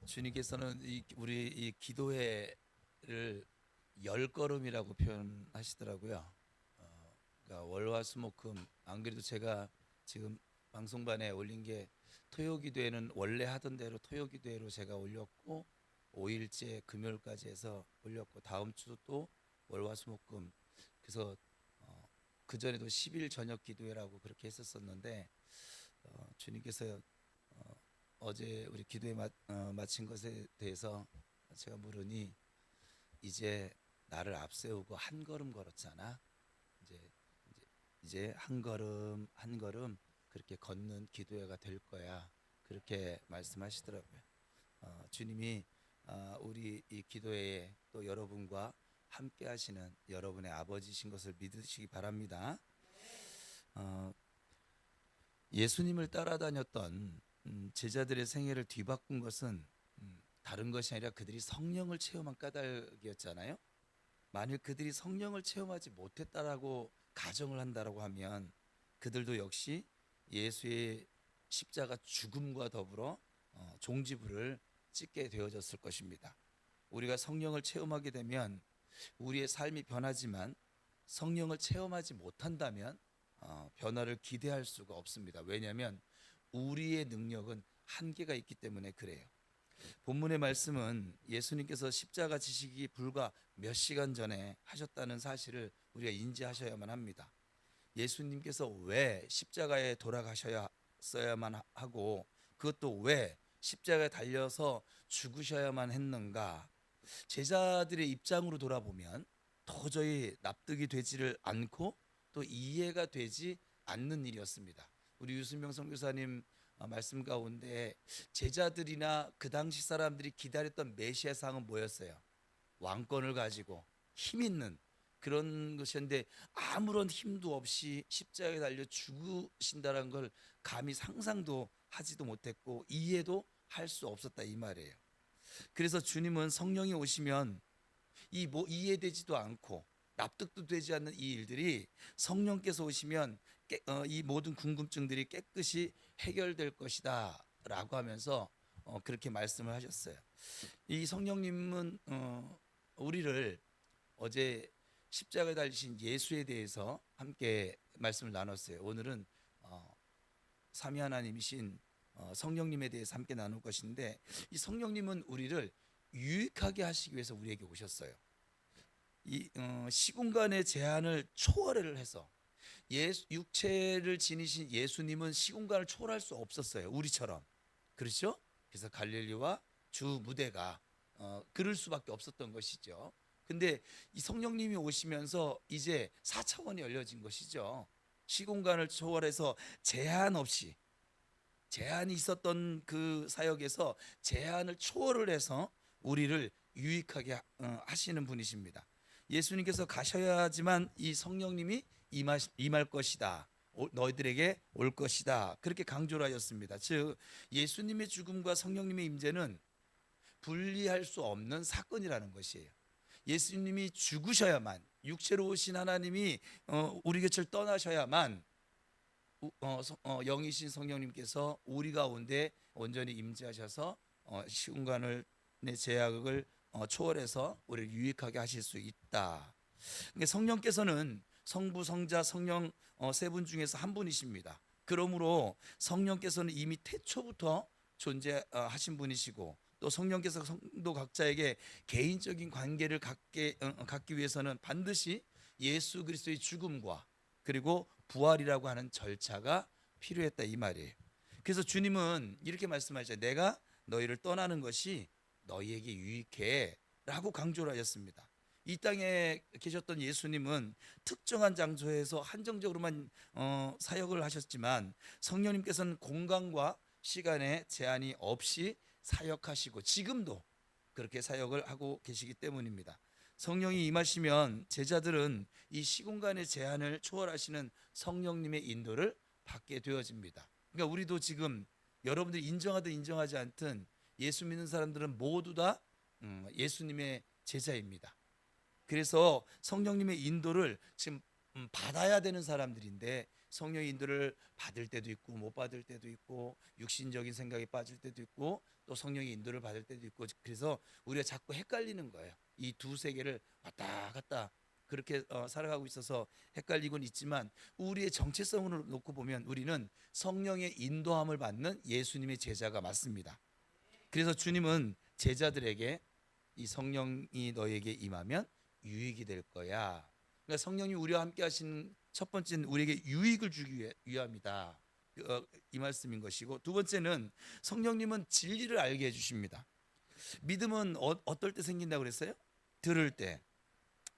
주님께서는 우리 이 기도회를 열 걸음이라고 표현하시더라고요. 그러니까 월화수목금, 안 그래도 제가 지금 방송반에 올린 게 토요기도회는 원래 하던 대로 토요기도회로 제가 올렸고 5일째 금요일까지 해서 올렸고 다음 주도 또 월화수목금, 그래서 그 전에도 10일 저녁 기도회라고 그렇게 했었었는데 주님께서 어제 우리 기도회 마친 것에 대해서 제가 물으니 이제 나를 앞세우고 한 걸음 걸었잖아. 이제 이제 한 걸음 한 걸음 그렇게 걷는 기도회가 될 거야. 그렇게 말씀하시더라고요. 주님이 우리 이 기도회에 또 여러분과 함께 하시는 여러분의 아버지신 것을 믿으시기 바랍니다. 어, 예수님을 따라다녔던 제자들의 생애를 뒤바꾼 것은 다른 것이 아니라 그들이 성령을 체험한 까닭이었잖아요. 만일 그들이 성령을 체험하지 못했다라고 가정을 한다라고 하면 그들도 역시 예수의 십자가 죽음과 더불어 종지부를 찍게 되어졌을 것입니다. 우리가 성령을 체험하게 되면 우리의 삶이 변하지만 성령을 체험하지 못한다면 변화를 기대할 수가 없습니다. 왜냐하면 우리의 능력은 한계가 있기 때문에 그래요. 본문의 말씀은 예수님께서 십자가 지시기 불과 몇 시간 전에 하셨다는 사실을 우리가 인지하셔야만 합니다. 예수님께서 왜 십자가에 돌아가셔야만 하고 그것도 왜 십자가에 달려서 죽으셔야만 했는가? 제자들의 입장으로 돌아보면 도저히 납득이 되지를 않고 또 이해가 되지 않는 일이었습니다. 우리 유승명 선교사님 말씀 가운데 제자들이나 그 당시 사람들이 기다렸던 메시아상은 뭐였어요? 왕권을 가지고 힘 있는 그런 것이었는데 아무런 힘도 없이 십자가에 달려 죽으신다는 걸 감히 상상도 하지도 못했고 이해도 할 수 없었다 이 말이에요. 그래서 주님은 성령이 오시면 이해되지도 않고 납득도 되지 않는 이 일들이 성령께서 오시면 이 모든 궁금증들이 깨끗이 해결될 것이다 라고 하면서 그렇게 말씀을 하셨어요. 이 성령님은 우리를 어제 십자가에 달리신 예수에 대해서 함께 말씀을 나눴어요. 오늘은 삼위 하나님이신 성령님에 대해서 함께 나눌 것인데 이 성령님은 우리를 유익하게 하시기 위해서 우리에게 오셨어요. 이 시공간의 제한을 초월을 해서 육체를 지니신 예수님은 시공간을 초월할 수 없었어요. 우리처럼. 그렇죠? 그래서 갈릴리와 주 무대가 그럴 수밖에 없었던 것이죠. 근데 이 성령님이 오시면서 이제 4차원이 열려진 것이죠. 시공간을 초월해서 제한 없이 제한이 있었던 그 사역에서 제한을 초월을 해서 우리를 유익하게 하시는 분이십니다. 예수님께서 가셔야지만 이 성령님이 임할 것이다. 너희들에게 올 것이다. 그렇게 강조를 하셨습니다. 즉 예수님의 죽음과 성령님의 임재는 분리할 수 없는 사건이라는 것이에요. 예수님이 죽으셔야만 육체로 오신 하나님이 우리 곁을 떠나셔야만 영이신 성령님께서 우리 가운데 온전히 임재하셔서 시공간을 내 제약을 초월해서 우리를 유익하게 하실 수 있다. 그러니까 성령께서는 성부, 성자, 성령 세 분 중에서 한 분이십니다. 그러므로 성령께서는 이미 태초부터 존재하신 분이시고 또 성령께서 성도 각자에게 개인적인 관계를 갖기 위해서는 반드시 예수 그리스도의 죽음과 그리고 부활이라고 하는 절차가 필요했다 이 말이에요. 그래서 주님은 이렇게 말씀하셨죠. 내가 너희를 떠나는 것이 너희에게 유익해 라고 강조를 하셨습니다. 이 땅에 계셨던 예수님은 특정한 장소에서 한정적으로만 사역을 하셨지만 성령님께서는 공간과 시간에 제한이 없이 사역하시고 지금도 그렇게 사역을 하고 계시기 때문입니다. 성령이 임하시면 제자들은 이 시공간의 제한을 초월하시는 성령님의 인도를 받게 되어집니다. 그러니까 우리도 지금 여러분들이 인정하든 인정하지 않든 예수 믿는 사람들은 모두 다 예수님의 제자입니다. 그래서 성령님의 인도를 지금 받아야 되는 사람들인데 성령의 인도를 받을 때도 있고 못 받을 때도 있고 육신적인 생각에 빠질 때도 있고 또 성령의 인도를 받을 때도 있고, 그래서 우리가 자꾸 헷갈리는 거예요. 이 두 세계를 왔다 갔다 그렇게 살아가고 있어서 헷갈리곤 있지만, 우리의 정체성으로 놓고 보면 우리는 성령의 인도함을 받는 예수님의 제자가 맞습니다. 그래서 주님은 제자들에게 이 성령이 너에게 임하면 유익이 될 거야. 그러니까 성령이 우리와 함께 하시는 첫 번째는 우리에게 유익을 주기 위함이다. 이 말씀인 것이고, 두 번째는 성령님은 진리를 알게 해주십니다. 믿음은 어떨 때 생긴다고 그랬어요? 들을 때.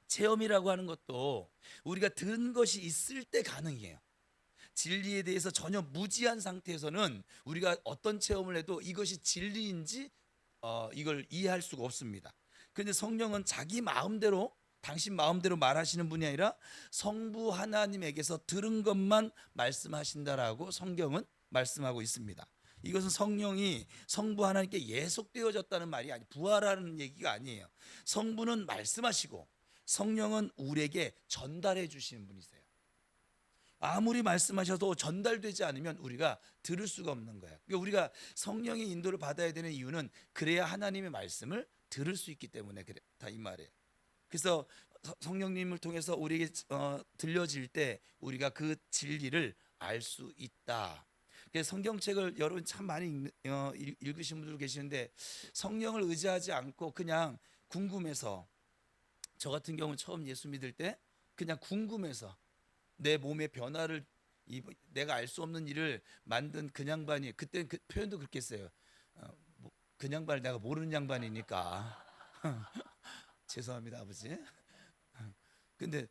체험이라고 하는 것도 우리가 들은 것이 있을 때 가능해요. 진리에 대해서 전혀 무지한 상태에서는 우리가 어떤 체험을 해도 이것이 진리인지 이걸 이해할 수가 없습니다. 그런데 성령은 자기 마음대로, 당신 마음대로 말하시는 분이 아니라 성부 하나님에게서 들은 것만 말씀하신다라고 성경은 말씀하고 있습니다. 이것은 성령이 성부 하나님께 예속되어졌다는 말이 아니, 부활하는 얘기가 아니에요. 성부는 말씀하시고 성령은 우리에게 전달해 주시는 분이세요. 아무리 말씀하셔도 전달되지 않으면 우리가 들을 수가 없는 거예요. 그러니까 우리가 성령의 인도를 받아야 되는 이유는 그래야 하나님의 말씀을 들을 수 있기 때문에 그렇다 이 말이에요. 그래서 성령님을 통해서 우리에게 들려질 때 우리가 그 진리를 알 수 있다. 그래서 성경책을 여러분 참 많이 읽으신 분들 계시는데, 성령을 의지하지 않고 그냥 궁금해서, 저 같은 경우는 처음 예수 믿을 때 그냥 궁금해서 내 몸의 변화를, 내가 알 수 없는 일을 만든 그 양반이, 그때 그 표현도 그렇게 했어요. 그 양반을 내가 모르는 양반이니까 죄송합니다 아버지. 근데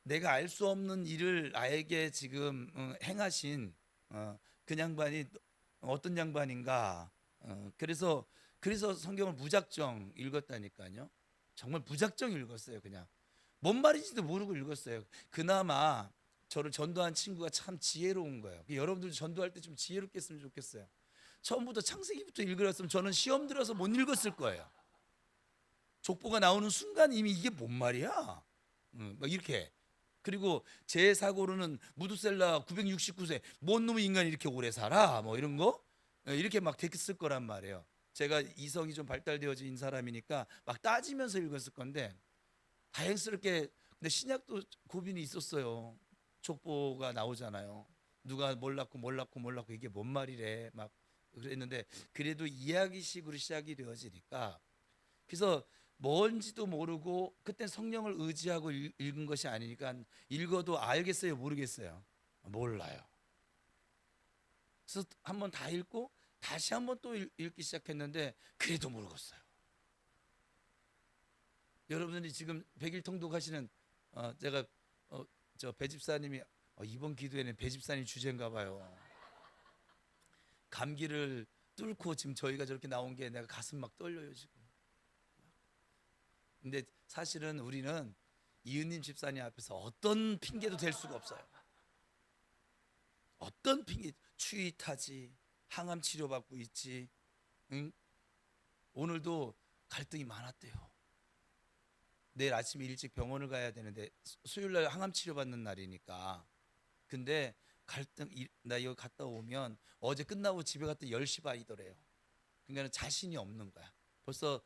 내가 알 수 없는 일을 나에게 지금 행하신 그 양반이 어떤 양반인가. 그래서 성경을 무작정 읽었다니까요. 정말 무작정 읽었어요. 그냥 뭔 말인지도 모르고 읽었어요. 그나마 저를 전도한 친구가 참 지혜로운 거예요. 여러분들 전도할 때 좀 지혜롭게 했으면 좋겠어요. 처음부터 창세기부터 읽으랬으면 저는 시험 들어서 못 읽었을 거예요. 족보가 나오는 순간 이미 이게 뭔 말이야? 막 이렇게. 그리고 제 사고로는 무드셀라 969세, 뭔 놈의 인간이 이렇게 오래 살아? 뭐 이런 거 이렇게 막 됐을 거란 말이에요. 제가 이성이 좀 발달되어진 사람이니까 막 따지면서 읽었을 건데, 다행스럽게 근데 신약도 고민이 있었어요. 족보가 나오잖아요. 누가 몰랐고 이게 뭔 말이래 막 그랬는데, 그래도 이야기식으로 시작이 되어지니까, 그래서 뭔지도 모르고 그때 성령을 의지하고 읽은 것이 아니니까, 읽어도 알겠어요 모르겠어요? 몰라요. 그래서 한번 다 읽고 다시 한번 또 읽기 시작했는데 그래도 모르겠어요. 여러분들이 지금 백일 통독하시는 제가 저 배집사님이 이번 기도에는 배집사님 주제인가 봐요. 감기를 뚫고 지금 저희가 저렇게 나온 게 내가 가슴 막 떨려요 지금. 근데 사실은 우리는 이은님 집사님 앞에서 어떤 핑계도 댈 수가 없어요. 어떤 핑계, 추위 타지, 항암 치료 받고 있지, 응? 오늘도 갈등이 많았대요. 내일 아침에 일찍 병원을 가야 되는데, 수요일 날 항암 치료 받는 날이니까. 근데 나 이거 갔다 오면, 어제 끝나고 집에 갔다 10시 반이더래요. 그러니까 자신이 없는 거야. 벌써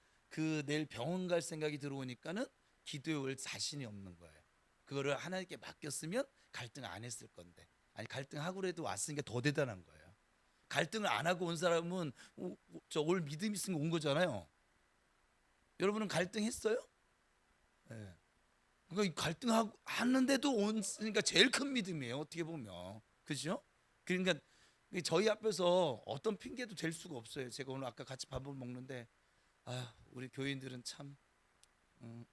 내일 병원 갈 생각이 들어오니까는 기도에 올 자신이 없는 거예요. 그거를 하나님께 맡겼으면 갈등 안 했을 건데, 아니 갈등하고라도 왔으니까 더 대단한 거예요. 갈등을 안 하고 온 사람은 올 믿음 있으면 온 거잖아요. 여러분은 갈등했어요? 네. 그러니까 갈등하고 하는데도 온으니까 제일 큰 믿음이에요. 어떻게 보면, 그렇죠? 그러니까 저희 앞에서 어떤 핑계도 될 수가 없어요. 제가 오늘 아까 같이 밥을 먹는데, 우리 교인들은 참,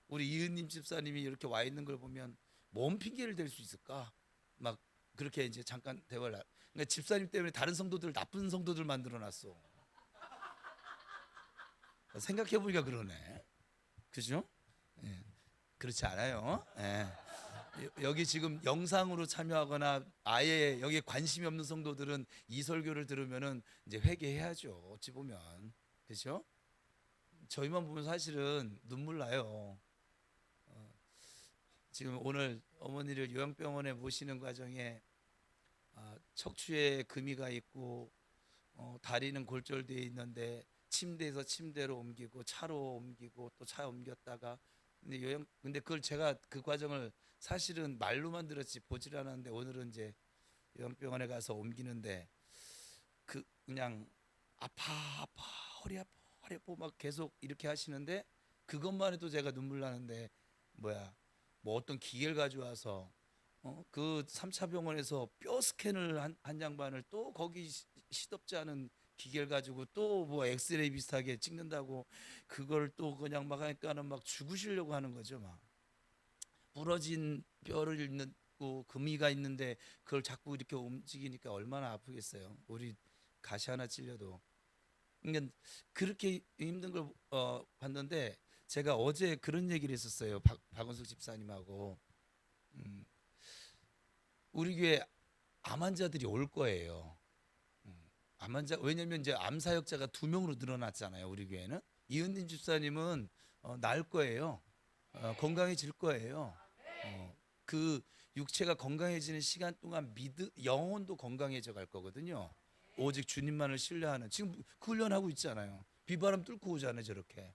우리 이은님 집사님이 이렇게 와 있는 걸 보면 뭔 핑계를 댈 수 있을까? 막 그렇게 이제 잠깐 대화를. 그러니까 집사님 때문에 다른 성도들, 나쁜 성도들 만들어놨어. 생각해 보니까 그러네. 그죠? 예. 그렇지 않아요. 예. 여기 지금 영상으로 참여하거나 아예 여기에 관심이 없는 성도들은 이 설교를 들으면은 이제 회개해야죠. 어찌 보면, 그렇죠? 저희만 보면 사실은 눈물 나요. 지금 오늘 어머니를 요양병원에 모시는 과정에 척추에 금이가 있고 다리는 골절돼 있는데 침대에서 침대로 옮기고 차로 옮기고 또 차 옮겼다가 근데 그걸 제가 그 과정을 사실은 말로만 들었지 보질 않았는데 오늘은 이제 요양병원에 가서 옮기는데 그냥 아파 아파 허리 아파 막 계속 이렇게 하시는데 그것만 해도 제가 눈물 나는데 뭐야 뭐 어떤 기계를 가져와서 그 3차 병원에서 뼈 스캔을 한 양반을 또 거기 시덥지 않은 기계를 가지고 또 뭐 엑스레이 비슷하게 찍는다고 그걸 또 그냥 막 하니까는 막 죽으시려고 하는 거죠. 막 부러진 뼈를 있는 금이가 있는데 그걸 자꾸 이렇게 움직이니까 얼마나 아프겠어요. 우리 가시 하나 찔려도. 그러니까 그렇게 힘든 걸 봤는데 제가 어제 그런 얘기를 했었어요. 박원숙 집사님하고 음, 우리 교회 암 환자들이 올 거예요. 암 환자 왜냐면 이제 암 사역자가 2명으로 늘어났잖아요. 우리 교회는 이은님 집사님은 나을 거예요. 건강해질 거예요. 그 육체가 건강해지는 시간 동안 영혼도 건강해져 갈 거거든요. 오직 주님만을 신뢰하는 지금 그 훈련하고 있잖아요. 비바람 뚫고 오잖아요. 저렇게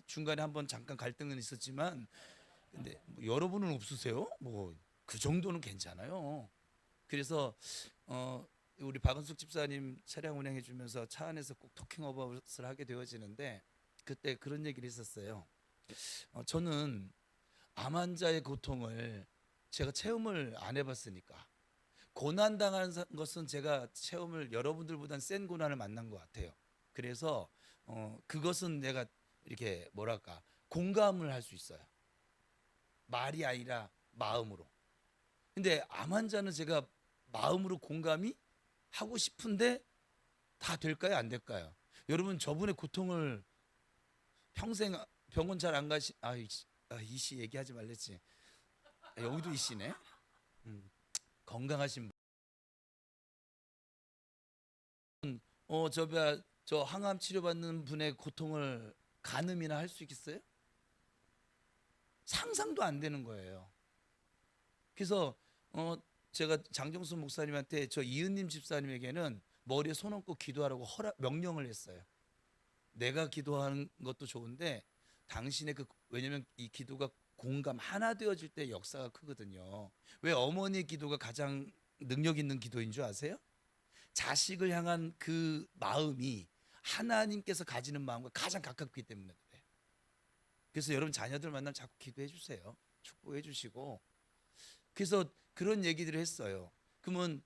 중간에 한번 잠깐 갈등은 있었지만 근데 뭐 여러분은 없으세요? 뭐 그 정도는 괜찮아요. 그래서 우리 박은숙 집사님 차량 운행해 주면서 차 안에서 꼭 토킹 어바웃을 하게 되어지는데 그때 그런 얘기를 했었어요. 저는 암 환자의 고통을 제가 체험을 안 해봤으니까 고난 당한 것은 제가 체험을 여러분들보단 센 고난을 만난 것 같아요. 그래서 그것은 내가 이렇게 뭐랄까 공감을 할 수 있어요. 말이 아니라 마음으로. 근데 암 환자는 제가 마음으로 공감이 하고 싶은데 다 될까요? 안 될까요? 여러분 저분의 고통을 평생 병원 잘 안 가시 이씨 얘기하지 말랬지. 여기도 이씨네. 건강하신 분. 저 항암 치료받는 분의 고통을 가늠이나 할 수 있겠어요? 상상도 안 되는 거예요. 그래서 제가 장정수 목사님한테 저 이은님 집사님에게는 머리에 손 얹고 기도하라고 명령을 했어요. 내가 기도하는 것도 좋은데 당신의 왜냐면 이 기도가 공감 하나 되어질 때 역사가 크거든요. 왜 어머니의 기도가 가장 능력 있는 기도인 줄 아세요? 자식을 향한 그 마음이 하나님께서 가지는 마음과 가장 가깝기 때문에 그래요. 그래서 여러분 자녀들 만나면 자꾸 기도해 주세요. 축복해 주시고. 그래서 그런 얘기들을 했어요. 그러면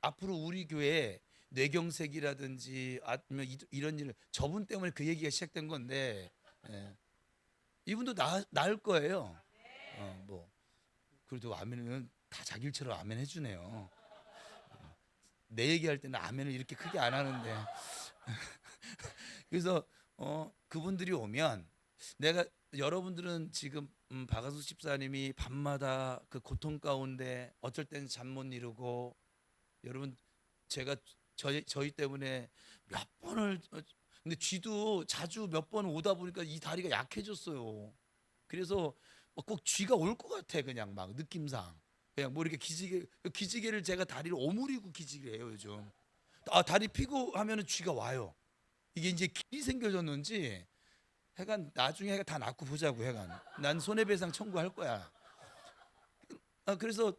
앞으로 우리 교회에 뇌경색이라든지 아니면 이런 일 저분 때문에 그 얘기가 시작된 건데 예. 이분도 나을 거예요. 뭐 그래도 아멘은 다 자기 일처럼 아멘 해주네요. 내 얘기할 때는 아멘을 이렇게 크게 안 하는데 그래서 그분들이 오면 내가 여러분들은 지금 박한수 집사님이 밤마다 그 고통 가운데 어쩔 때는 잠 못 이루고 여러분 제가 저희 때문에 몇 번을 근데 쥐도 자주 몇 번 오다 보니까 이 다리가 약해졌어요. 그래서 꼭 쥐가 올 것 같아 그냥 막 느낌상 그냥 뭐 이렇게 기지개를 제가 다리를 오므리고 기지개를 해요 요즘. 다리 피고 하면은 쥐가 와요. 이게 이제 길이 생겨졌는지 해간 나중에 해가 다 낫고 보자고 해간 난 손해배상 청구할 거야. 그래서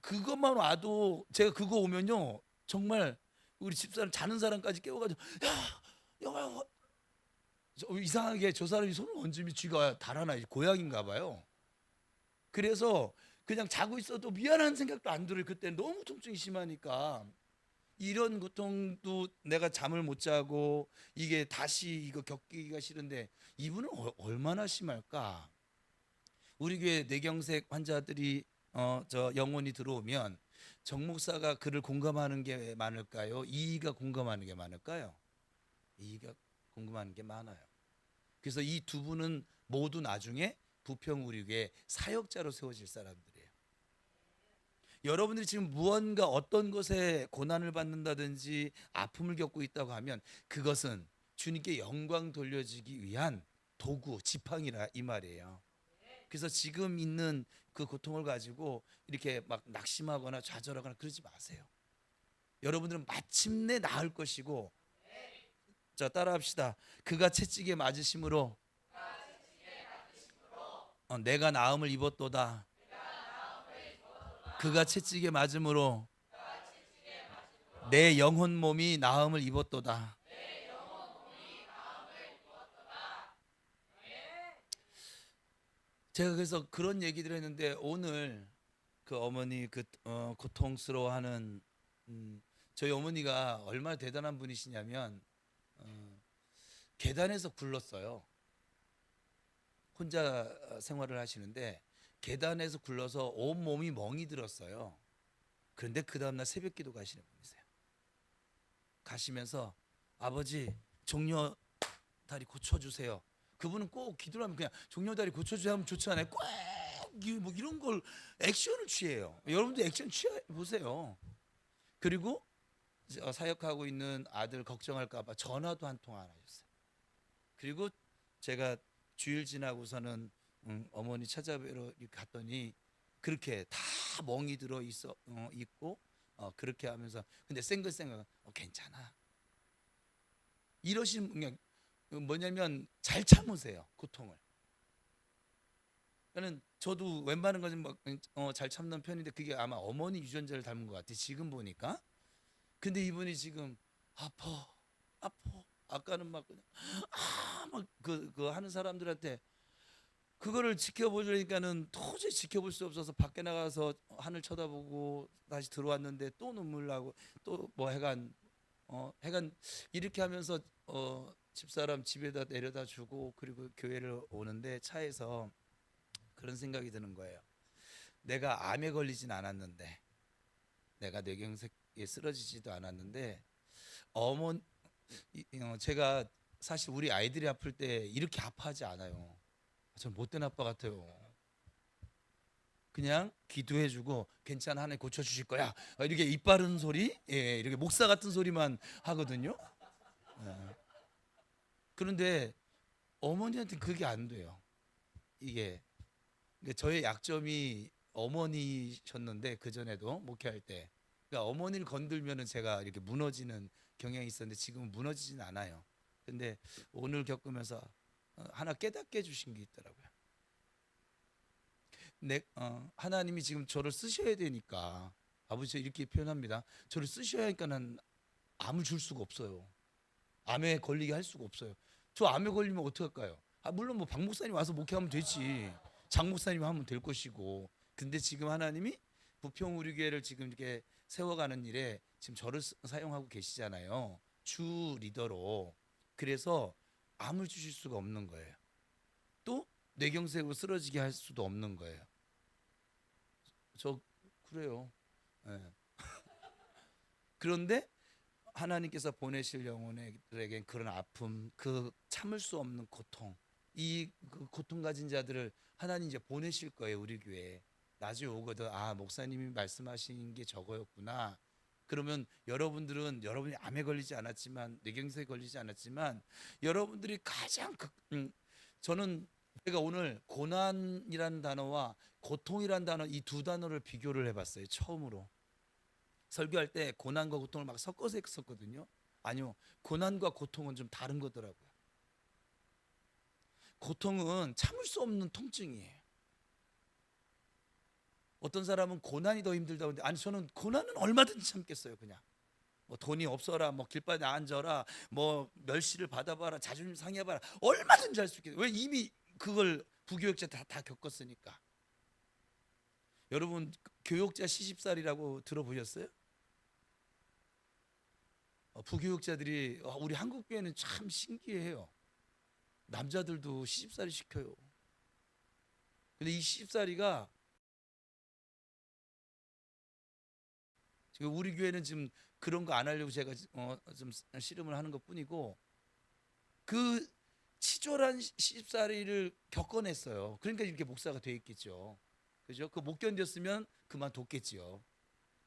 그것만 와도 제가 그거 오면요 정말 우리 집사람 자는 사람까지 깨워가지고 야 이상하게 저 사람이 손을 얹으면 쥐가 달아나 고양인가 봐요. 그래서 그냥 자고 있어도 미안한 생각도 안 들어요. 그때 너무 통증이 심하니까 이런 고통도 내가 잠을 못 자고 이게 다시 이거 겪기가 싫은데 이분은 얼마나 심할까? 우리 교회 뇌경색 환자들이 저 영혼이 들어오면 정 목사가 그를 공감하는 게 많을까요? 이이가 공감하는 게 많을까요? 이이가 공감하는 게 많아요. 그래서 이 두 분은 모두 나중에 부평 우리 교회 사역자로 세워질 사람들이에요. 여러분들이 지금 무언가 어떤 것에 고난을 받는다든지 아픔을 겪고 있다고 하면 그것은 주님께 영광 돌려주기 위한 도구, 지팡이라 이 말이에요. 그래서 지금 있는 그 고통을 가지고 이렇게 막 낙심하거나 좌절하거나 그러지 마세요. 여러분들은 마침내 나을 것이고, 자 따라합시다. 그가 채찍에 맞으심으로 내가 나음을 입었도다. 그가 채찍에 맞음으로 내 영혼 몸이 나음을 입었도다. 제가 그래서 그런 얘기를 했는데, 오늘 그 어머니 고통스러워하는, 저희 어머니가 얼마나 대단한 분이시냐면, 계단에서 굴렀어요. 혼자 생활을 하시는데 계단에서 굴러서 온 몸이 멍이 들었어요. 그런데 그 다음날 새벽기도 가시는 분이세요. 가시면서 아버지 종려 다리 고쳐주세요. 그분은 꼭 기도를 하면 그냥 종려 다리 고쳐주세요 하면 좋지 않아요. 꼭 뭐 이런 걸 액션을 취해요. 여러분도 액션 취해 보세요. 그리고 사역하고 있는 아들 걱정할까봐 전화도 한 통 안 하셨어요. 그리고 제가 주일 지나고서는 어머니 찾아뵈러 갔더니 그렇게 다 멍이 들어 있고 그렇게 하면서, 근데 생글생글 괜찮아 이러신, 그냥 뭐냐면 잘 참으세요, 고통을. 저는 저도 웬만한 거좀 잘 참는 편인데 그게 아마 어머니 유전자를 닮은 것 같아요, 지금 보니까. 근데 이분이 지금 아파 아파, 아까는 막 그냥 막 하는 사람들한테 그거를 지켜보려니까는 도저히 지켜볼 수 없어서 밖에 나가서 하늘 쳐다보고 다시 들어왔는데 또 눈물 나고 또 뭐 해간 이렇게 하면서 집사람 집에다 내려다 주고 그리고 교회를 오는데 차에서 그런 생각이 드는 거예요. 내가 암에 걸리진 않았는데, 내가 뇌경색에 쓰러지지도 않았는데, 어머니 제가 사실 우리 아이들이 아플 때 이렇게 아파하지 않아요. 전 못된 아빠 같아요. 그냥 기도해주고 괜찮아, 하나님 고쳐주실 거야, 이렇게 입 바른 소리, 이렇게 목사 같은 소리만 하거든요. 예. 그런데 어머니한테 그게 안 돼요. 이게 저의 약점이 어머니셨는데, 그 전에도 목회할 때, 그러니까 어머니를 건들면은 제가 이렇게 무너지는 경향이 있었는데 지금은 무너지진 않아요. 근데 오늘 겪으면서 하나 깨닫게 해주신 게 있더라고요. 하나님이 지금 저를 쓰셔야 되니까, 아버지 이렇게 표현합니다. 저를 쓰셔야 하니까는 암을 줄 수가 없어요. 암에 걸리게 할 수가 없어요. 저 암에 걸리면 어떡할까요? 물론 뭐 박 목사님 와서 목회하면 되지, 장 목사님 하면 될 것이고. 근데 지금 하나님이 부평 우리 교회를 지금 이렇게 세워가는 일에 지금 저를 사용하고 계시잖아요, 주 리더로. 그래서 암을 주실 수가 없는 거예요. 또 뇌경색으로 쓰러지게 할 수도 없는 거예요. 저 그래요. 예. 그런데 하나님께서 보내실 영혼들에게 그런 아픔, 그 참을 수 없는 고통, 그 고통 가진 자들을 하나님 이제 보내실 거예요, 우리 교회에. 나중에 오거든, 목사님이 말씀하신 게 저거였구나. 그러면 여러분이 암에 걸리지 않았지만, 뇌경색에 걸리지 않았지만, 여러분들이 가장 저는 제가 오늘 고난이라는 단어와 고통이라는 단어, 이 두 단어를 비교를 해봤어요, 처음으로. 설교할 때 고난과 고통을 막 섞어서 했었거든요. 아니요, 고난과 고통은 좀 다른 거더라고요. 고통은 참을 수 없는 통증이에요. 어떤 사람은 고난이 더 힘들다고 하는데, 아니 저는 고난은 얼마든지 참겠어요. 그냥 뭐 돈이 없어라, 뭐 길바닥에 앉아라, 뭐 멸시를 받아봐라, 자존심 상해봐라, 얼마든지 할 수 있겠어요. 왜? 이미 그걸 부교육자 다 겪었으니까. 여러분, 교육자 시집살이라고 들어보셨어요? 부교육자들이 우리 한국 교회는 참 신기해요. 남자들도 시집살이 시켜요. 근데 이 시집살이가 지금 우리 교회는 지금 그런 거 안 하려고 제가 좀 씨름을 하는 것뿐이고, 그 치졸한 시집살이를 겪어냈어요. 그러니까 이렇게 목사가 돼 있겠죠. 그죠? 그 못 견뎠으면 그만뒀겠지요.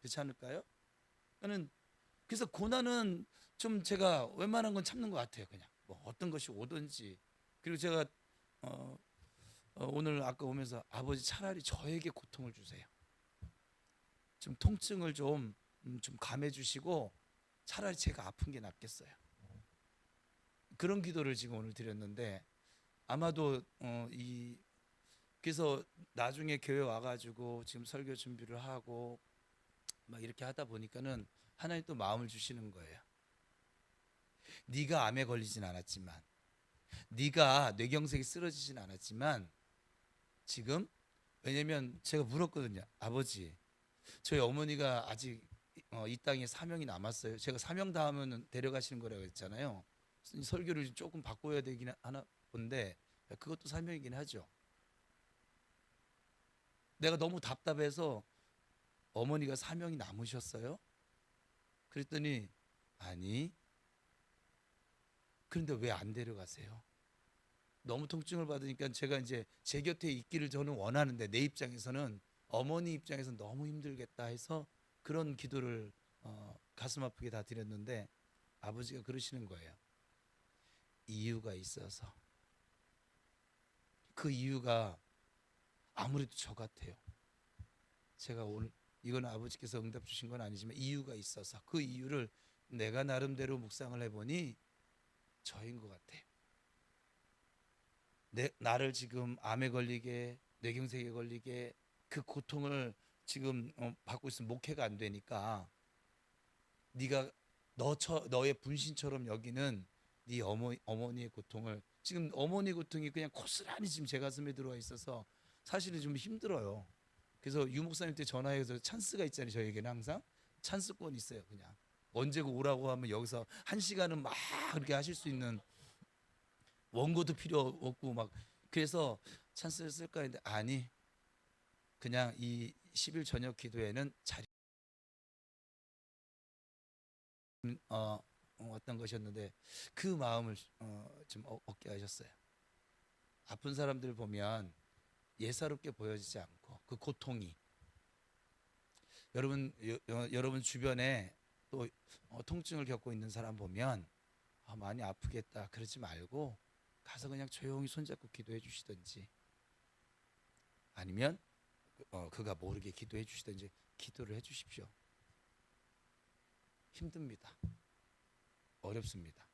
그렇지 않을까요? 저는 그래서 고난은 좀 제가 웬만한 건 참는 것 같아요. 그냥 뭐 어떤 것이 오든지. 그리고 제가 오늘 아까 오면서 아버지 차라리 저에게 고통을 주세요. 좀 통증을 좀 좀 감해 주시고 차라리 제가 아픈 게 낫겠어요. 그런 기도를 지금 오늘 드렸는데 아마도 그래서 나중에 교회 와가지고 지금 설교 준비를 하고 막 이렇게 하다 보니까는 하나님 또 마음을 주시는 거예요. 네가 암에 걸리진 않았지만, 네가 뇌경색이 쓰러지진 않았지만 지금, 왜냐면 제가 물었거든요. 아버지, 저희 어머니가 아직 이 땅에 사명이 남았어요. 제가 사명 다하면 데려가시는 거라고 했잖아요. 설교를 조금 바꿔야 되긴 하나 본데 그것도 사명이긴 하죠. 내가 너무 답답해서 어머니가 사명이 남으셨어요? 그랬더니 아니, 그런데 왜 안 데려가세요? 너무 통증을 받으니까 제가 이제 제 곁에 있기를 저는 원하는데 내 입장에서는 어머니 입장에서는 너무 힘들겠다 해서 그런 기도를 가슴 아프게 다 드렸는데 아버지가 그러시는 거예요. 이유가 있어서. 그 이유가 아무래도 저 같아요. 제가 오늘 이건 아버지께서 응답 주신 건 아니지만 이유가 있어서 그 이유를 내가 나름대로 묵상을 해보니 저인 것 같아요. 나를 지금 암에 걸리게 뇌경색에 걸리게 그 고통을 지금 받고 있으면 목회가 안 되니까 네가 너의 분신처럼 여기는 네 어머니의 고통을, 지금 어머니 고통이 그냥 고스란히 지금 제 가슴에 들어와 있어서 사실은 좀 힘들어요. 그래서 유 목사님한테 전화해서 찬스가 있잖아요. 저에게는 항상 찬스권이 있어요. 그냥 언제고 오라고 하면 여기서 1시간은 막 그렇게 하실 수 있는, 원고도 필요 없고 막. 그래서 찬스를 쓸까 했는데 아니, 그냥 이 10일 저녁 기도회는 자리 어떤 것이었는데 그 마음을 좀 얻게 하셨어요. 아픈 사람들 보면 예사롭게 보여지지 않고 그 고통이, 여러분 주변에 또 통증을 겪고 있는 사람 보면 많이 아프겠다 그러지 말고 가서 그냥 조용히 손잡고 기도해 주시든지 아니면 그가 모르게 기도해 주시든지 기도를 해 주십시오. 힘듭니다. 어렵습니다.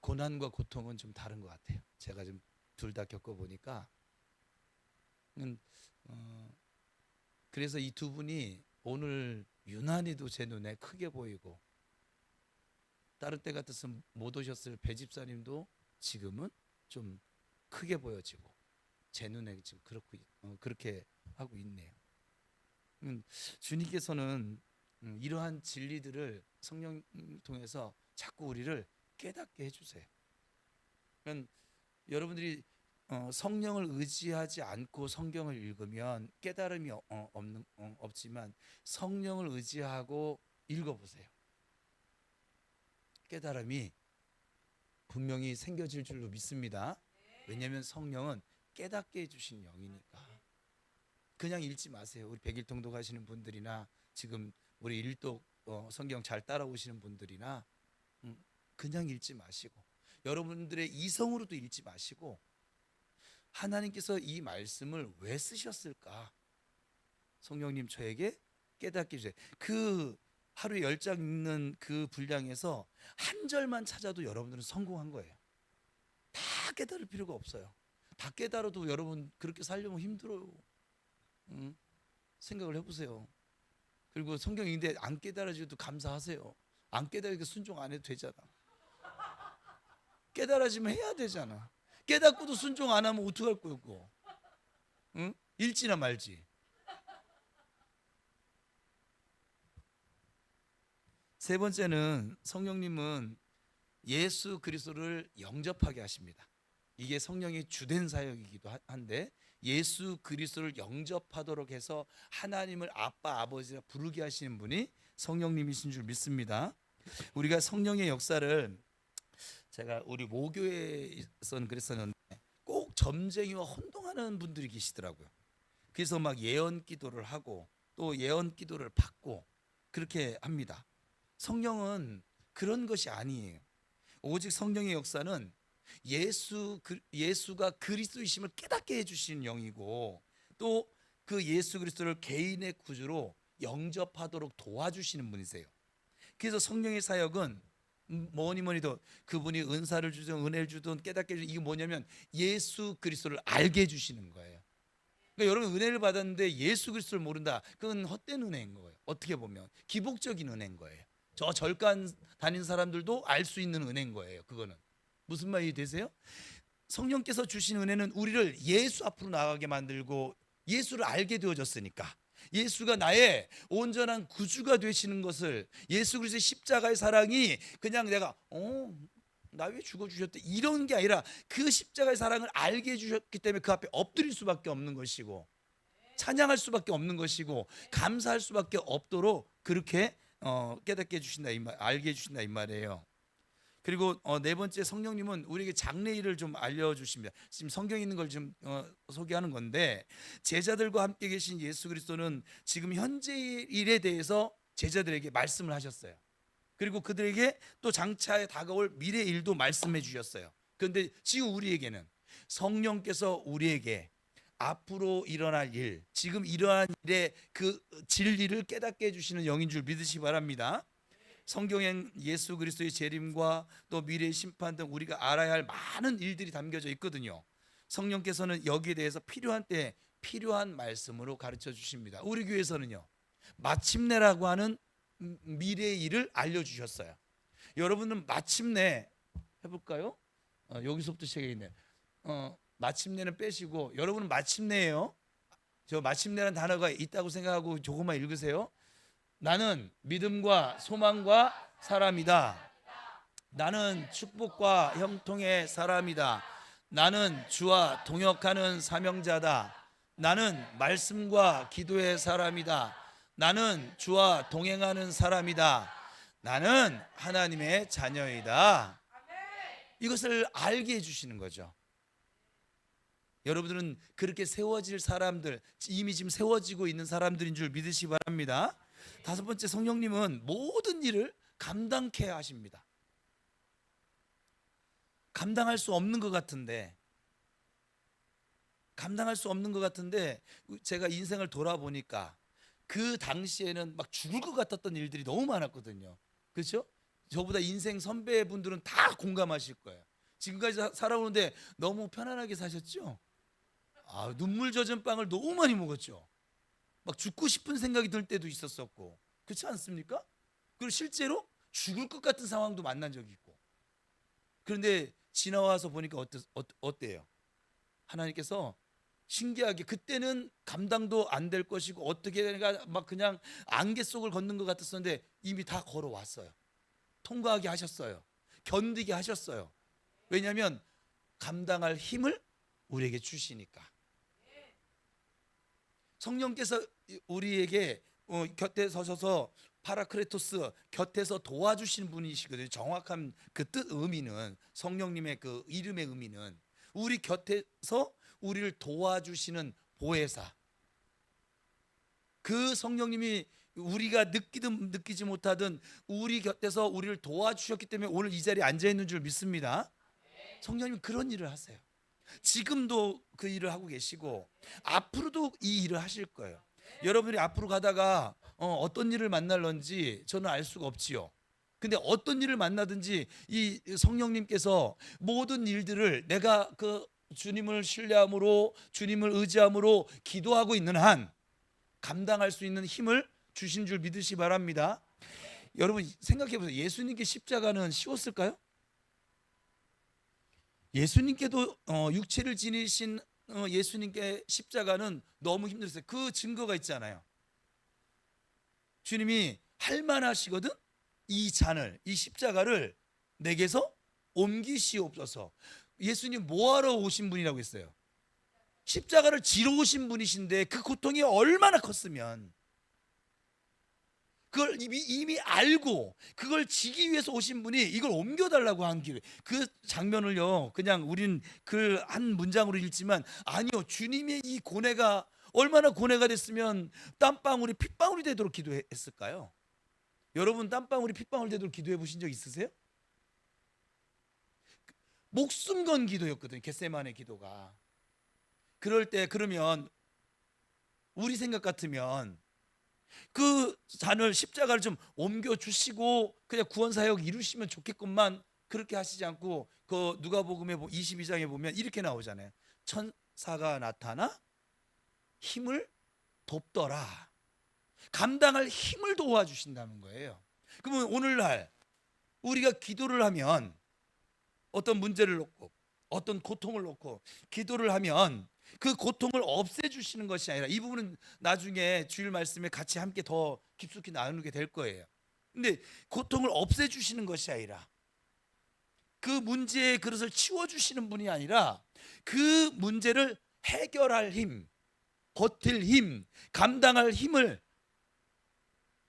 고난과 고통은 좀 다른 것 같아요. 제가 좀 둘 다 겪어보니까 그래서 이 두 분이 오늘 유난히도 제 눈에 크게 보이고, 다른 때 같았으면 못 오셨을 배 집사님도 지금은 좀 크게 보여지고 제 눈에 지금 그렇게 하고 있네요. 주님께서는 이러한 진리들을 성령 통해서 자꾸 우리를 깨닫게 해주세요. 여러분들이 성령을 의지하지 않고 성경을 읽으면 깨달음이 없지만 성령을 의지하고 읽어보세요. 깨달음이 분명히 생겨질 줄로 믿습니다. 왜냐하면 성령은 깨닫게 해주신 영이니까. 그냥 읽지 마세요. 우리 백일통독 하시는 분들이나 지금 우리 일독 성경 잘 따라오시는 분들이나 그냥 읽지 마시고 여러분들의 이성으로도 읽지 마시고 하나님께서 이 말씀을 왜 쓰셨을까? 성령님 저에게 깨닫게 해주세요. 그 하루에 10장 읽는 그 분량에서 한 절만 찾아도 여러분들은 성공한 거예요. 다 깨달을 필요가 없어요. 다 깨달아도 여러분 그렇게 살려면 힘들어요. 생각을 해보세요. 그리고 성경 읽는데 안 깨달아지도 감사하세요. 안 깨달으니까 순종 안 해도 되잖아. 깨달아지면 해야 되잖아. 깨닫고도 순종 안 하면 어떡할 거였고? 응? 읽지나 말지. 세 번째는 성령님은 예수 그리스도를 영접하게 하십니다. 이게 성령의 주된 사역이기도 한데 예수 그리스도를 영접하도록 해서 하나님을 아빠 아버지라 부르게 하시는 분이 성령님이신 줄 믿습니다. 우리가 성령의 역사를 제가 우리 모교에서는 그랬었는데 꼭 점쟁이와 혼동하는 분들이 계시더라고요. 그래서 막 예언 기도를 하고 또 예언 기도를 받고 그렇게 합니다. 성령은 그런 것이 아니에요. 오직 성령의 역사는 예수가 그리스도이심을 깨닫게 해주시는 영이고 또 그 예수 그리스도를 개인의 구주로 영접하도록 도와주시는 분이세요. 그래서 성령의 사역은 뭐니 뭐니도 그분이 은사를 주든 은혜를 주든 깨닫게 해주든, 이게 뭐냐면 예수 그리스도를 알게 해주시는 거예요. 그러니까 여러분, 은혜를 받았는데 예수 그리스도를 모른다, 그건 헛된 은혜인 거예요. 어떻게 보면 기복적인 은혜인 거예요. 저 절간 다닌 사람들도 알 수 있는 은혜인 거예요. 그거는 무슨 말이 되세요? 성령께서 주신 은혜는 우리를 예수 앞으로 나가게 만들고 예수를 알게 되어졌으니까, 예수가 나의 온전한 구주가 되시는 것을, 예수 그리스도의 십자가의 사랑이 그냥 내가 나 왜 죽어주셨대 이런 게 아니라 그 십자가의 사랑을 알게 해주셨기 때문에 그 앞에 엎드릴 수밖에 없는 것이고, 찬양할 수밖에 없는 것이고, 감사할 수밖에 없도록 그렇게 깨닫게 해주신다, 알게 해주신다 이 말이에요. 그리고 네 번째, 성령님은 우리에게 장래일을 좀 알려주십니다. 지금 성경에 있는 걸 좀 소개하는 건데, 제자들과 함께 계신 예수 그리스도는 지금 현재 일에 대해서 제자들에게 말씀을 하셨어요. 그리고 그들에게 또 장차에 다가올 미래 일도 말씀해 주셨어요. 그런데 지금 우리에게는 성령께서 우리에게 앞으로 일어날 일, 지금 이러한 일의 그 진리를 깨닫게 해주시는 영인 줄 믿으시기 바랍니다. 성경엔 예수 그리스도의 재림과 또 미래의 심판 등 우리가 알아야 할 많은 일들이 담겨져 있거든요. 성령께서는 여기에 대해서 필요한 때에 필요한 말씀으로 가르쳐 주십니다. 우리 교회에서는요, 마침내라고 하는 미래의 일을 알려주셨어요. 여러분은 마침내 해볼까요? 여기서부터 시작이네. 마침내는 빼시고, 여러분은 마침내예요. 저 마침내라는 단어가 있다고 생각하고 조금만 읽으세요. 나는 믿음과 소망과 사람이다. 나는 축복과 형통의 사람이다. 나는 주와 동역하는 사명자다. 나는 말씀과 기도의 사람이다. 나는 주와 동행하는 사람이다. 나는 하나님의 자녀이다. 이것을 알게 해주시는 거죠. 여러분들은 그렇게 세워질 사람들, 이미 지금 세워지고 있는 사람들인 줄 믿으시기 바랍니다. 다섯 번째, 성령님은 모든 일을 감당케 하십니다. 감당할 수 없는 것 같은데, 제가 인생을 돌아보니까 그 당시에는 막 죽을 것 같았던 일들이 너무 많았거든요. 그렇죠? 저보다 인생 선배분들은 다 공감하실 거예요. 지금까지 살아오는데 너무 편안하게 사셨죠? 눈물 젖은 빵을 너무 많이 먹었죠. 막 죽고 싶은 생각이 들 때도 있었었고, 그렇지 않습니까? 그리고 실제로 죽을 것 같은 상황도 만난 적이 있고. 그런데 지나와서 보니까 어때요? 하나님께서 신기하게, 그때는 감당도 안 될 것이고 어떻게 되는가 막 그냥 안개 속을 걷는 것 같았었는데 이미 다 걸어왔어요. 통과하게 하셨어요. 견디게 하셨어요. 왜냐하면 감당할 힘을 우리에게 주시니까. 성령께서 우리에게 곁에 서셔서 파라크레토스, 곁에서 도와주시는 분이시거든요. 정확한 그 뜻, 의미는, 성령님의 그 이름의 의미는 우리 곁에서 우리를 도와주시는 보혜사. 그 성령님이 우리가 느끼든 느끼지 못하든 우리 곁에서 우리를 도와주셨기 때문에 오늘 이 자리에 앉아 있는 줄 믿습니다. 성령님 그런 일을 하세요. 지금도 그 일을 하고 계시고 앞으로도 이 일을 하실 거예요. 여러분이 앞으로 가다가 어떤 일을 만날런지 저는 알 수가 없지요. 근데 어떤 일을 만나든지 이 성령님께서 모든 일들을 내가 그 주님을 신뢰함으로, 주님을 의지함으로 기도하고 있는 한 감당할 수 있는 힘을 주신 줄 믿으시 바랍니다. 여러분 생각해 보세요. 예수님께 십자가는 쉬웠을까요? 예수님께도 육체를 지니신 예수님께 십자가는 너무 힘들었어요. 그 증거가 있잖아요. 주님이 할 만하시거든. 이 잔을, 이 십자가를 내게서 옮기시옵소서. 예수님 뭐하러 오신 분이라고 했어요? 십자가를 지러 오신 분이신데 그 고통이 얼마나 컸으면 그걸 이미 알고 그걸 지기 위해서 오신 분이 이걸 옮겨달라고 한 길, 그 장면을요 그냥 우린 그 한 문장으로 읽지만, 아니요, 주님의 이 고뇌가 얼마나 고뇌가 됐으면 땀방울이 핏방울이 되도록 기도했을까요? 여러분 땀방울이 핏방울 되도록 기도해 보신 적 있으세요? 목숨 건 기도였거든요. 겟세마네 기도가. 그럴 때, 그러면 우리 생각 같으면 그 잔을 십자가를 좀 옮겨 주시고 그냥 구원 사역 이루시면 좋겠건만 그렇게 하시지 않고 그 누가복음에 22장에 보면 이렇게 나오잖아요. 천사가 나타나 힘을 돕더라. 감당할 힘을 도와주신다는 거예요. 그러면 오늘날 우리가 기도를 하면 어떤 문제를 놓고 어떤 고통을 놓고 기도를 하면 그 고통을 없애주시는 것이 아니라, 이 부분은 나중에 주일 말씀에 같이 함께 더 깊숙이 나누게 될 거예요. 근데 고통을 없애주시는 것이 아니라 그 문제의 그릇을 치워주시는 분이 아니라 그 문제를 해결할 힘, 버틸 힘, 감당할 힘을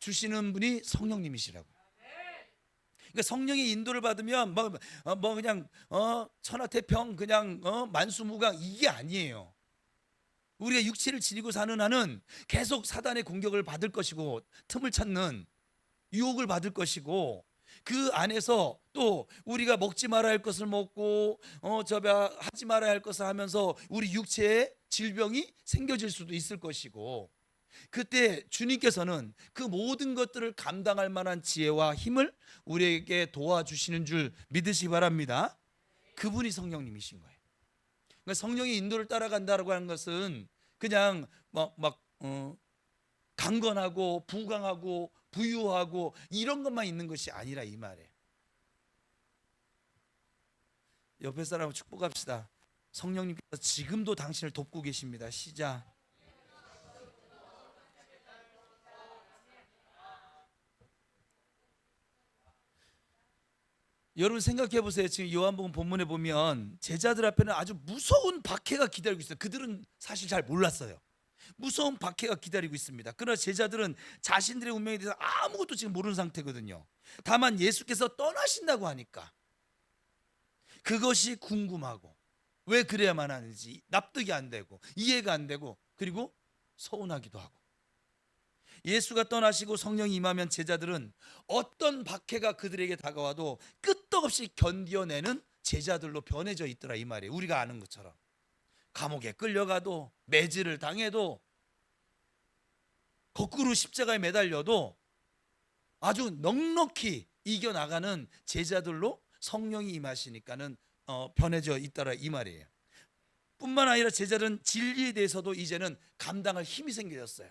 주시는 분이 성령님이시라고. 그러니까 성령의 인도를 받으면 그냥 천하태평 그냥 만수무강 이게 아니에요. 우리가 육체를 지니고 사는 한은 계속 사단의 공격을 받을 것이고 틈을 찾는 유혹을 받을 것이고, 그 안에서 또 우리가 먹지 말아야 할 것을 먹고 하지 말아야 할 것을 하면서 우리 육체에 질병이 생겨질 수도 있을 것이고, 그때 주님께서는 그 모든 것들을 감당할 만한 지혜와 힘을 우리에게 도와주시는 줄 믿으시기 바랍니다. 그분이 성령님이신 거예요. 그러니까 성령의 인도를 따라간다고 하는 것은 그냥 강건하고 부강하고 부유하고 이런 것만 있는 것이 아니라 이 말이에요. 옆에 사람을 축복합시다. 성령님께서 지금도 당신을 돕고 계십니다. 시작. 여러분 생각해 보세요. 지금 요한복음 본문에 보면 제자들 앞에는 아주 무서운 박해가 기다리고 있어요. 그들은 사실 잘 몰랐어요. 무서운 박해가 기다리고 있습니다. 그러나 제자들은 자신들의 운명에 대해서 아무것도 지금 모르는 상태거든요. 다만 예수께서 떠나신다고 하니까 그것이 궁금하고, 왜 그래야만 하는지 납득이 안 되고 이해가 안 되고, 그리고 서운하기도 하고. 예수가 떠나시고 성령이 임하면 제자들은 어떤 박해가 그들에게 다가와도 끄떡없이 견뎌내는 제자들로 변해져 있더라 이 말이에요. 우리가 아는 것처럼 감옥에 끌려가도, 매질을 당해도, 거꾸로 십자가에 매달려도 아주 넉넉히 이겨나가는 제자들로 성령이 임하시니까는 변해져 있더라 이 말이에요. 뿐만 아니라 제자들은 진리에 대해서도 이제는 감당할 힘이 생겨졌어요.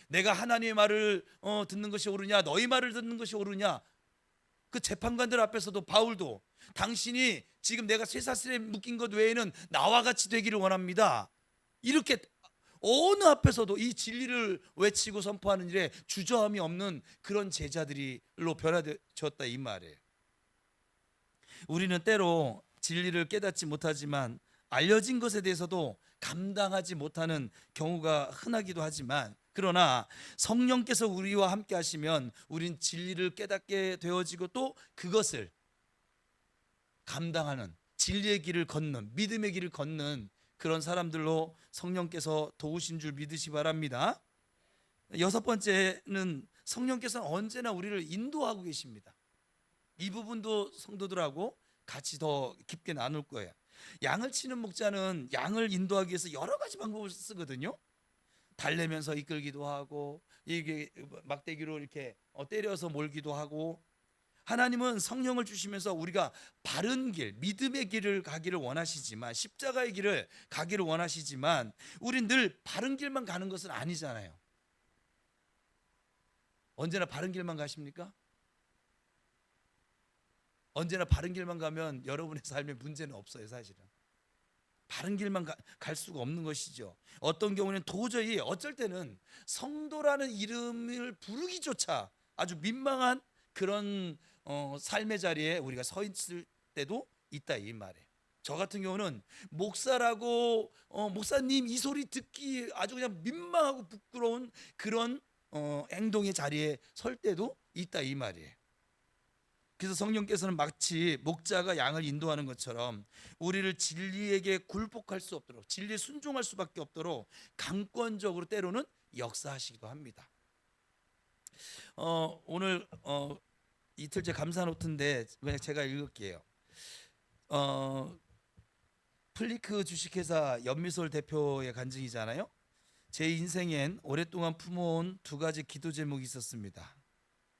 내가 하나님의 말을 듣는 것이 옳으냐, 너희 말을 듣는 것이 옳으냐. 그 재판관들 앞에서도 바울도 당신이 지금 내가 쇠사슬에 묶인 것 외에는 나와 같이 되기를 원합니다. 이렇게 어느 앞에서도 이 진리를 외치고 선포하는 일에 주저함이 없는 그런 제자들로 변화되었다 이 말이에요. 우리는 때로 진리를 깨닫지 못하지만 알려진 것에 대해서도 감당하지 못하는 경우가 흔하기도 하지만, 그러나 성령께서 우리와 함께 하시면 우린 진리를 깨닫게 되어지고 또 그것을 감당하는, 진리의 길을 걷는, 믿음의 길을 걷는 그런 사람들로 성령께서 도우신 줄 믿으시 바랍니다. 여섯 번째는 성령께서는 언제나 우리를 인도하고 계십니다. 이 부분도 성도들하고 같이 더 깊게 나눌 거예요. 양을 치는 목자는 양을 인도하기 위해서 여러 가지 방법을 쓰거든요. 달래면서 이끌기도 하고, 이게 막대기로 이렇게 때려서 몰기도 하고. 하나님은 성령을 주시면서 우리가 바른 길, 믿음의 길을 가기를 원하시지만, 십자가의 길을 가기를 원하시지만, 우린 늘 바른 길만 가는 것은 아니잖아요. 언제나 바른 길만 가십니까? 언제나 바른 길만 가면 여러분의 삶에 문제는 없어요. 사실은 바른 길만 갈 수가 없는 것이죠. 어떤 경우는 도저히 어쩔 때는 성도라는 이름을 부르기조차 아주 민망한 그런 삶의 자리에 우리가 서 있을 때도 있다 이 말이에요. 저 같은 경우는 목사라고 목사님 이 소리 듣기 아주 그냥 민망하고 부끄러운 그런 행동의 자리에 설 때도 있다 이 말이에요. 그래서 성령께서는 마치 목자가 양을 인도하는 것처럼 우리를 진리에게 굴복할 수 없도록, 진리에 순종할 수밖에 없도록 강권적으로 때로는 역사하시기도 합니다. 오늘 이틀째 감사 노트인데 그냥 제가 읽을게요. 플리크 주식회사 연미솔 대표의 간증이잖아요. 제 인생엔 오랫동안 품어온 두 가지 기도 제목이 있었습니다.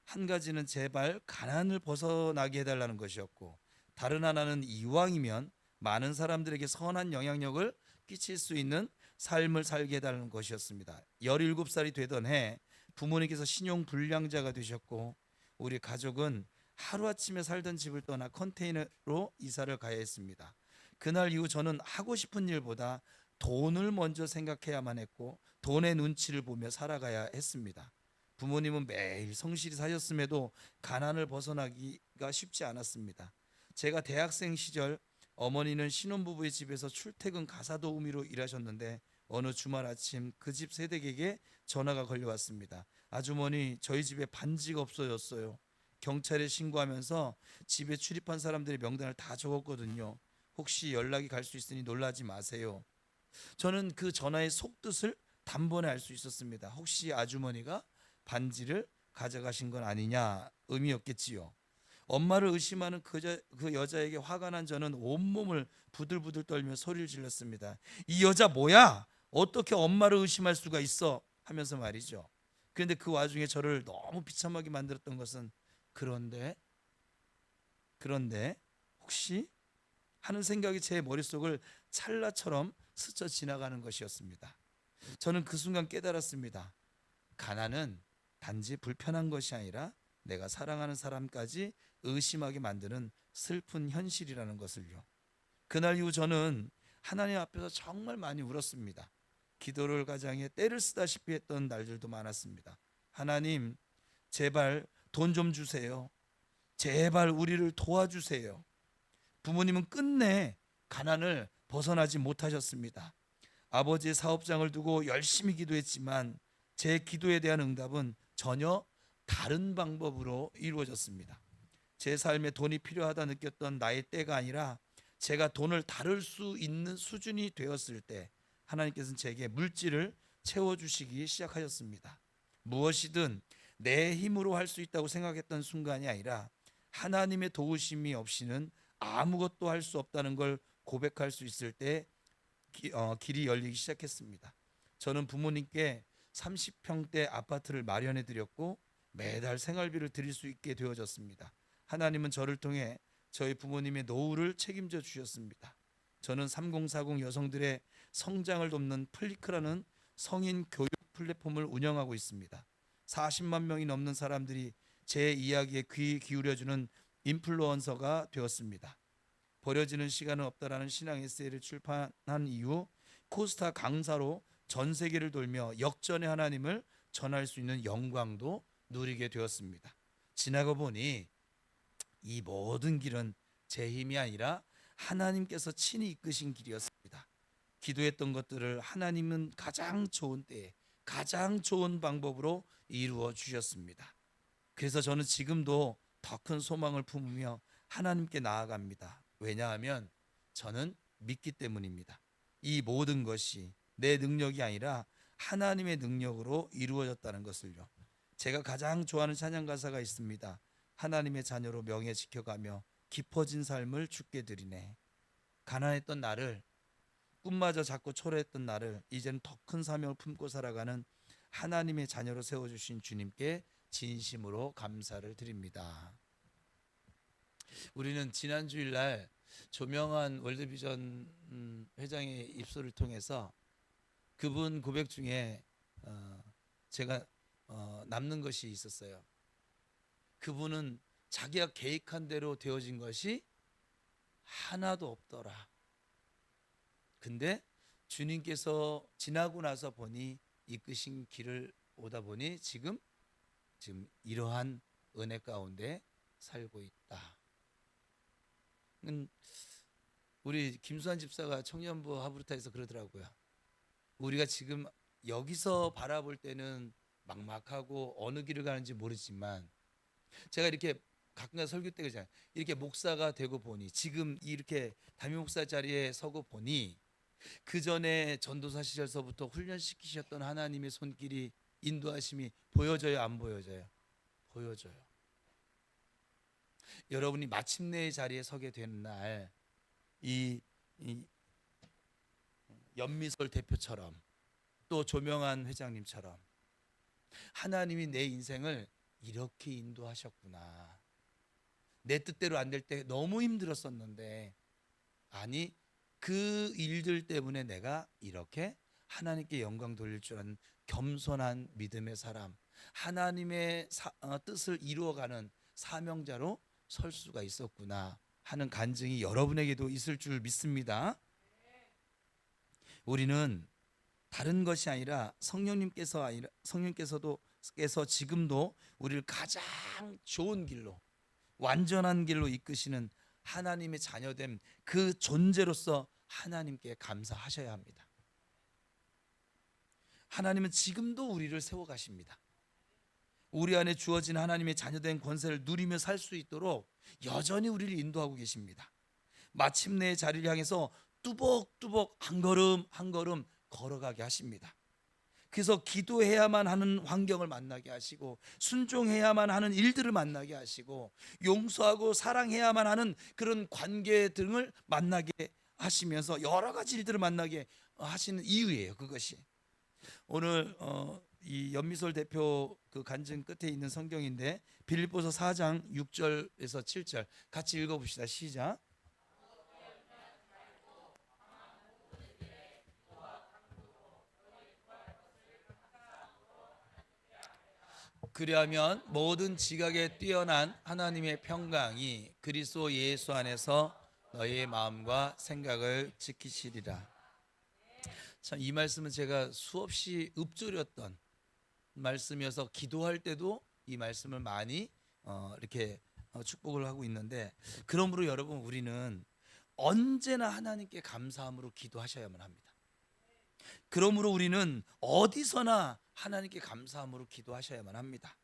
한 가지는 제발 가난을 벗어나게 해달라는 것이었고, 다른 하나는 이왕이면 많은 사람들에게 선한 영향력을 끼칠 수 있는 삶을 살게 해달라는 것이었습니다. 17살이 되던 해 부모님께서 신용 불량자가 되셨고, 우리 가족은 하루아침에 살던 집을 떠나 컨테이너로 이사를 가야 했습니다. 그날 이후 저는 하고 싶은 일보다 돈을 먼저 생각해야만 했고, 돈의 눈치를 보며 살아가야 했습니다. 부모님은 매일 성실히 사셨음에도 가난을 벗어나기가 쉽지 않았습니다. 제가 대학생 시절 어머니는 신혼부부의 집에서 출퇴근 가사도우미로 일하셨는데, 어느 주말 아침 그 집 세댁에게 전화가 걸려왔습니다. 아주머니, 저희 집에 반지가 없어졌어요. 경찰에 신고하면서 집에 출입한 사람들의 명단을 다 적었거든요. 혹시 연락이 갈 수 있으니 놀라지 마세요. 저는 그 전화의 속뜻을 단번에 알 수 있었습니다. 혹시 아주머니가 반지를 가져가신 건 아니냐 의미였겠지요. 엄마를 의심하는 그 여자에게 화가 난 저는 온몸을 부들부들 떨며 소리를 질렀습니다. 이 여자 뭐야? 어떻게 엄마를 의심할 수가 있어? 하면서 말이죠. 그런데 그 와중에 저를 너무 비참하게 만들었던 것은, 그런데 혹시 하는 생각이 제 머릿속을 찰나처럼 스쳐 지나가는 것이었습니다. 저는 그 순간 깨달았습니다. 가난은 단지 불편한 것이 아니라 내가 사랑하는 사람까지 의심하게 만드는 슬픈 현실이라는 것을요. 그날 이후 저는 하나님 앞에서 정말 많이 울었습니다. 기도를 가장에 때를 쓰다시피 했던 날들도 많았습니다. 하나님, 제발 돈 좀 주세요. 제발 우리를 도와주세요. 부모님은 끝내 가난을 벗어나지 못하셨습니다. 아버지의 사업장을 두고 열심히 기도했지만 제 기도에 대한 응답은 전혀 다른 방법으로 이루어졌습니다. 제 삶에 돈이 필요하다 느꼈던 나의 때가 아니라 제가 돈을 다룰 수 있는 수준이 되었을 때 하나님께서는 제게 물질을 채워주시기 시작하셨습니다. 무엇이든 내 힘으로 할 수 있다고 생각했던 순간이 아니라 하나님의 도우심이 없이는 아무것도 할 수 없다는 걸 고백할 수 있을 때 길이 열리기 시작했습니다. 저는 부모님께 30평대 아파트를 마련해 드렸고 매달 생활비를 드릴 수 있게 되어졌습니다. 하나님은 저를 통해 저희 부모님의 노후를 책임져 주셨습니다. 저는 3040 여성들의 성장을 돕는 플리크라는 성인 교육 플랫폼을 운영하고 있습니다. 40만 명이 넘는 사람들이 제 이야기에 귀 기울여주는 인플루언서가 되었습니다. 버려지는 시간은 없다라는 신앙 에세이를 출판한 이후 코스타 강사로 전 세계를 돌며 역전의 하나님을 전할 수 있는 영광도 누리게 되었습니다. 지나고 보니 이 모든 길은 제 힘이 아니라 하나님께서 친히 이끄신 길이었습니다. 기도했던 것들을 하나님은 가장 좋은 때에 가장 좋은 방법으로 이루어 주셨습니다. 그래서 저는 지금도 더 큰 소망을 품으며 하나님께 나아갑니다. 왜냐하면 저는 믿기 때문입니다. 이 모든 것이 내 능력이 아니라 하나님의 능력으로 이루어졌다는 것을요. 제가 가장 좋아하는 찬양 가사가 있습니다. 하나님의 자녀로 명예 지켜가며 깊어진 삶을 주께 드리네. 가난했던 나를, 꿈마저 자꾸 초래했던 나를 이제는 더 큰 사명을 품고 살아가는 하나님의 자녀로 세워주신 주님께 진심으로 감사를 드립니다. 우리는 지난 주일날 조명한 월드비전 회장의 입소를 통해서 그분 고백 중에 제가 남는 것이 있었어요. 그분은 자기가 계획한 대로 되어진 것이 하나도 없더라. 근데 주님께서 지나고 나서 보니 이끄신 길을 오다 보니 지금 이러한 은혜 가운데 살고 있다. 우리 김수환 집사가 청년부 하브루타에서 그러더라고요. 우리가 지금 여기서 바라볼 때는 막막하고 어느 길을 가는지 모르지만, 제가 이렇게 가끔가다 설교 때 그러잖아요. 이렇게 목사가 되고 보니, 지금 이렇게 담임 목사 자리에 서고 보니 그 전에 전도사 시절서부터 훈련시키셨던 하나님의 손길이, 인도하심이 보여져요, 안 보여져요? 보여져요. 여러분이 마침내의 자리에 서게 되는 날, 이 연미솔 대표처럼 또 조명한 회장님처럼 하나님이 내 인생을 이렇게 인도하셨구나. 내 뜻대로 안 될 때 너무 힘들었었는데, 아니 그 일들 때문에 내가 이렇게 하나님께 영광 돌릴 줄 아는 겸손한 믿음의 사람, 하나님의 뜻을 이루어가는 사명자로 설 수가 있었구나 하는 간증이 여러분에게도 있을 줄 믿습니다. 우리는 다른 것이 아니라 성령께서도 지금도 우리를 가장 좋은 길로, 완전한 길로 이끄시는 하나님의 자녀됨, 그 존재로서 하나님께 감사하셔야 합니다. 하나님은 지금도 우리를 세워 가십니다. 우리 안에 주어진 하나님의 자녀된 권세를 누리며 살 수 있도록 여전히 우리를 인도하고 계십니다. 마침내 자리를 향해서 뚜벅뚜벅 한 걸음 한 걸음 걸어가게 하십니다. 그래서 기도해야만 하는 환경을 만나게 하시고, 순종해야만 하는 일들을 만나게 하시고, 용서하고 사랑해야만 하는 그런 관계 등을 만나게 하시면서 여러 가지 일들을 만나게 하시는 이유예요. 그것이 오늘 이 연미솔 대표 그 간증 끝에 있는 성경인데, 빌립보서 4장 6절에서 7절 같이 읽어봅시다. 시작. 그리하면 모든 지각에 뛰어난 하나님의 평강이 그리스도 예수 안에서 너희의 마음과 생각을 지키시리라. 참, 이 말씀은 제가 수없이 읊조렸던 말씀이어서 기도할 때도 이 말씀을 많이 이렇게 축복을 하고 있는데, 그러므로 여러분, 우리는 언제나 하나님께 감사함으로 기도하셔야만 합니다. 그러므로 우리는 어디서나 하나님께 감사함으로 기도하셔야만 합니다.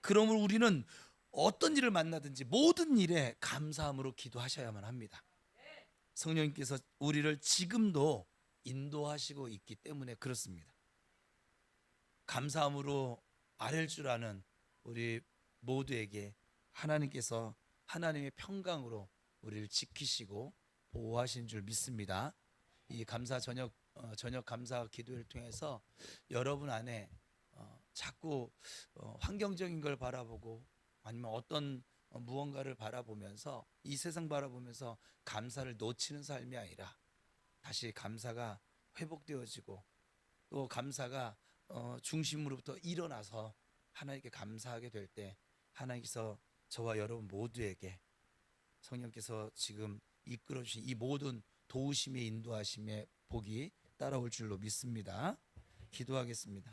그러므로 우리는 어떤 일을 만나든지 모든 일에 감사함으로 기도하셔야만 합니다. 성령님께서 우리를 지금도 인도하시고 있기 때문에 그렇습니다. 감사함으로 아랠 줄 아는 우리 모두에게 하나님께서 하나님의 평강으로 우리를 지키시고 보호하신 줄 믿습니다. 이 감사 저녁 감사 기도를 통해서 여러분 안에 자꾸 환경적인 걸 바라보고, 아니면 어떤 무언가를 바라보면서, 이 세상 바라보면서 감사를 놓치는 삶이 아니라 다시 감사가 회복되어지고, 또 감사가 중심으로부터 일어나서 하나님께 감사하게 될 때, 하나님께서 저와 여러분 모두에게 성령께서 지금 이끌어 주신 이 모든 도우심의 인도하심의 복이 따라올 줄로 믿습니다. 기도하겠습니다.